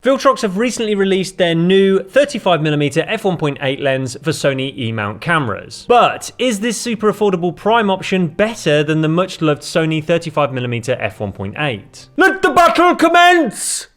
Viltrox have recently released their new 35mm f1.8 lens for Sony E-Mount cameras. But is this super affordable prime option better than the much loved Sony 35mm f1.8? Let the battle commence!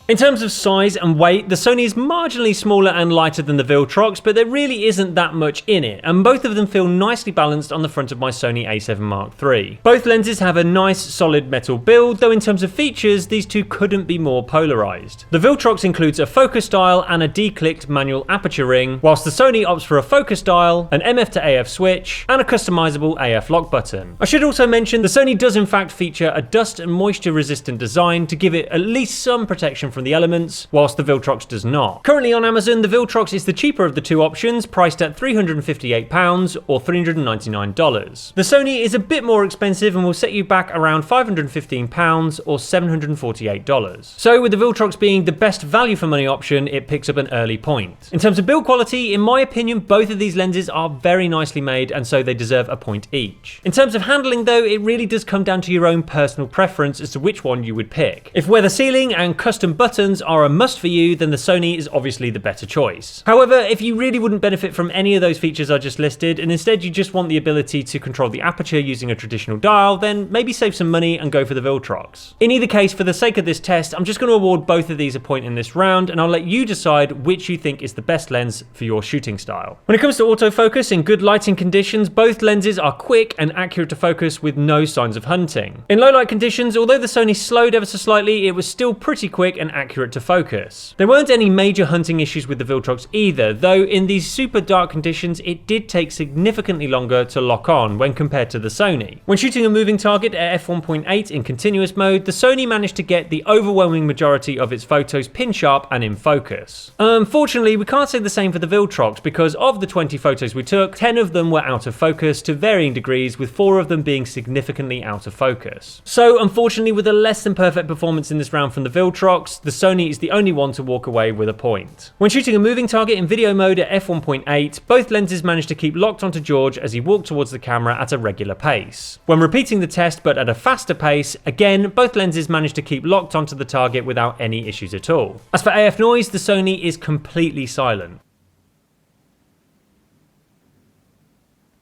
In terms of size and weight, the Sony is marginally smaller and lighter than the Viltrox, but there really isn't that much in it, and both of them feel nicely balanced on the front of my Sony A7III. Both lenses have a nice solid metal build, though in terms of features, these two couldn't be more polarized. The Viltrox includes a focus dial and a declicked manual aperture ring, whilst the Sony opts for a focus dial, an MF to AF switch, and a customizable AF lock button. I should also mention the Sony does in fact feature a dust and moisture resistant design to give it at least some protection from the elements, whilst the Viltrox does not. Currently on Amazon, the Viltrox is the cheaper of the two options, priced at £358 or $399. The Sony is a bit more expensive and will set you back around £515 or $748. So with the Viltrox being the best value for money option, it picks up an early point. In terms of build quality, in my opinion, both of these lenses are very nicely made, and so they deserve a point each. In terms of handling though, it really does come down to your own personal preference as to which one you would pick. If weather sealing and custom buttons are a must for you, then the Sony is obviously the better choice. However, if you really wouldn't benefit from any of those features I just listed, and instead you just want the ability to control the aperture using a traditional dial, then maybe save some money and go for the Viltrox. In either case, for the sake of this test, I'm just going to award both of these a point in this round, and I'll let you decide which you think is the best lens for your shooting style. When it comes to autofocus in good lighting conditions, both lenses are quick and accurate to focus with no signs of hunting. In low light conditions, although the Sony slowed ever so slightly, it was still pretty quick and accurate to focus. There weren't any major hunting issues with the Viltrox either, though in these super dark conditions it did take significantly longer to lock on when compared to the Sony. When shooting a moving target at f1.8 in continuous mode, the Sony managed to get the overwhelming majority of its photos pin sharp and in focus. Unfortunately, we can't say the same for the Viltrox, because of the 20 photos we took, 10 of them were out of focus to varying degrees, with 4 of them being significantly out of focus. So unfortunately, with a less than perfect performance in this round from the Viltrox, the Sony is the only one to walk away with a point. When shooting a moving target in video mode at f1.8, both lenses managed to keep locked onto George as he walked towards the camera at a regular pace. When repeating the test but at a faster pace, again, both lenses managed to keep locked onto the target without any issues at all. As for AF noise, the Sony is completely silent,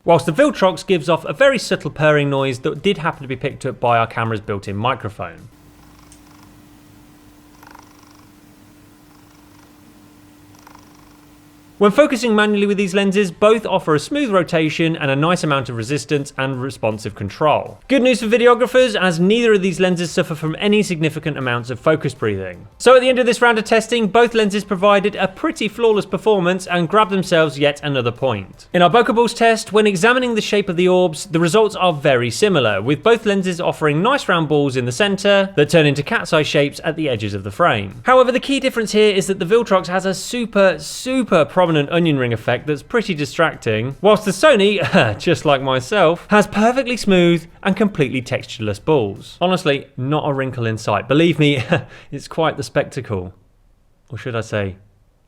whilst the Viltrox gives off a very subtle purring noise that did happen to be picked up by our camera's built-in microphone. When focusing manually with these lenses, both offer a smooth rotation and a nice amount of resistance and responsive control. Good news for videographers, as neither of these lenses suffer from any significant amounts of focus breathing. So at the end of this round of testing, both lenses provided a pretty flawless performance and grabbed themselves yet another point. In our Bokeh balls test, when examining the shape of the orbs, the results are very similar, with both lenses offering nice round balls in the center that turn into cat's eye shapes at the edges of the frame. However, the key difference here is that the Viltrox has a super prominent onion ring effect that's pretty distracting, whilst the Sony, just like myself, has perfectly smooth and completely textureless balls. Honestly, not a wrinkle in sight. Believe me, it's quite the spectacle. Or should I say,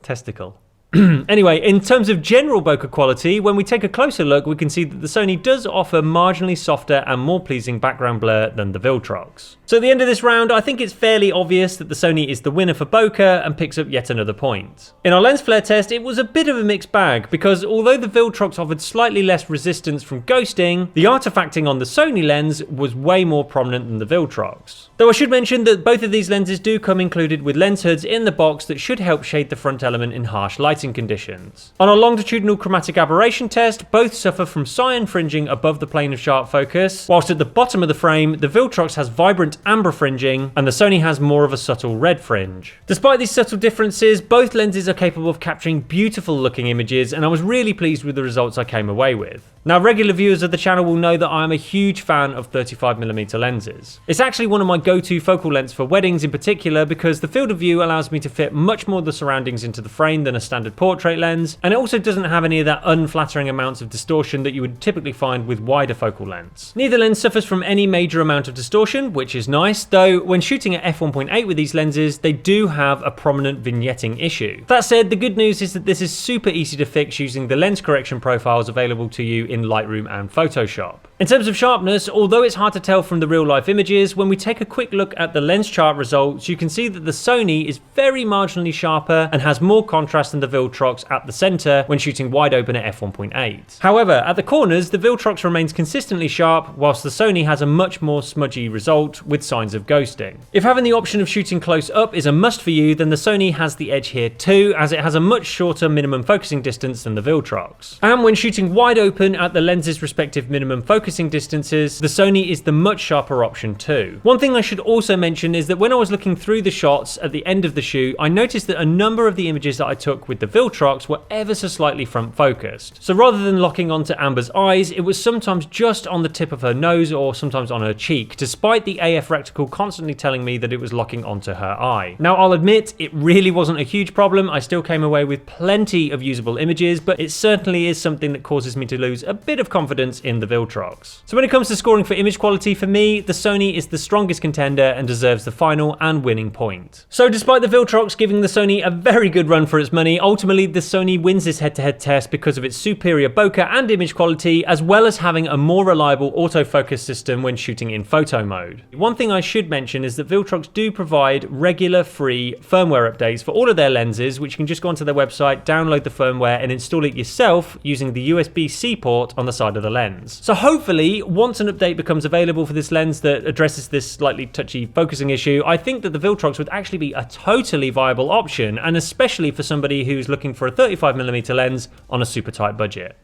testicle. Anyway, in terms of general bokeh quality, when we take a closer look, we can see that the Sony does offer marginally softer and more pleasing background blur than the Viltrox. So at the end of this round, I think it's fairly obvious that the Sony is the winner for bokeh and picks up yet another point. In our lens flare test, it was a bit of a mixed bag, because although the Viltrox offered slightly less resistance from ghosting, the artifacting on the Sony lens was way more prominent than the Viltrox. Though I should mention that both of these lenses do come included with lens hoods in the box that should help shade the front element in harsh lighting lighting conditions. On a longitudinal chromatic aberration test, both suffer from cyan fringing above the plane of sharp focus, whilst at the bottom of the frame, the Viltrox has vibrant amber fringing and the Sony has more of a subtle red fringe. Despite these subtle differences, both lenses are capable of capturing beautiful looking images, and I was really pleased with the results I came away with. Now, regular viewers of the channel will know that I am a huge fan of 35mm lenses. It's actually one of my go-to focal lengths for weddings in particular because the field of view allows me to fit much more of the surroundings into the frame than a standard portrait lens, and it also doesn't have any of that unflattering amounts of distortion that you would typically find with wider focal lengths. Neither lens suffers from any major amount of distortion, which is nice, though when shooting at f1.8 with these lenses, they do have a prominent vignetting issue. That said, the good news is that this is super easy to fix using the lens correction profiles available to you in Lightroom and Photoshop. In terms of sharpness, although it's hard to tell from the real life images, when we take a quick look at the lens chart results, you can see that the Sony is very marginally sharper and has more contrast than the Viltrox at the center when shooting wide open at f1.8. However, at the corners, the Viltrox remains consistently sharp, whilst the Sony has a much more smudgy result with signs of ghosting. If having the option of shooting close up is a must for you, then the Sony has the edge here too, as it has a much shorter minimum focusing distance than the Viltrox. And when shooting wide open at the lens's respective minimum focusing distances, the Sony is the much sharper option too. One thing I should also mention is that when I was looking through the shots at the end of the shoot, I noticed that a number of the images that I took with the Viltrox were ever so slightly front focused. So rather than locking onto Amber's eyes, it was sometimes just on the tip of her nose or sometimes on her cheek, despite the AF reticle constantly telling me that it was locking onto her eye. Now, I'll admit, it really wasn't a huge problem. I still came away with plenty of usable images, but it certainly is something that causes me to lose a bit of confidence in the Viltrox. So when it comes to scoring for image quality, for me, the Sony is the strongest contender and deserves the final and winning point. So despite the Viltrox giving the Sony a very good run for its money, ultimately the Sony wins this head-to-head test because of its superior bokeh and image quality, as well as having a more reliable autofocus system when shooting in photo mode. One thing I should mention is that Viltrox do provide regular free firmware updates for all of their lenses, which you can just go onto their website, download the firmware and install it yourself using the USB-C port on the side of the lens. So hopefully, once an update becomes available for this lens that addresses this slightly touchy focusing issue, I think that the Viltrox would actually be a totally viable option, and especially for somebody who's looking for a 35mm lens on a super tight budget.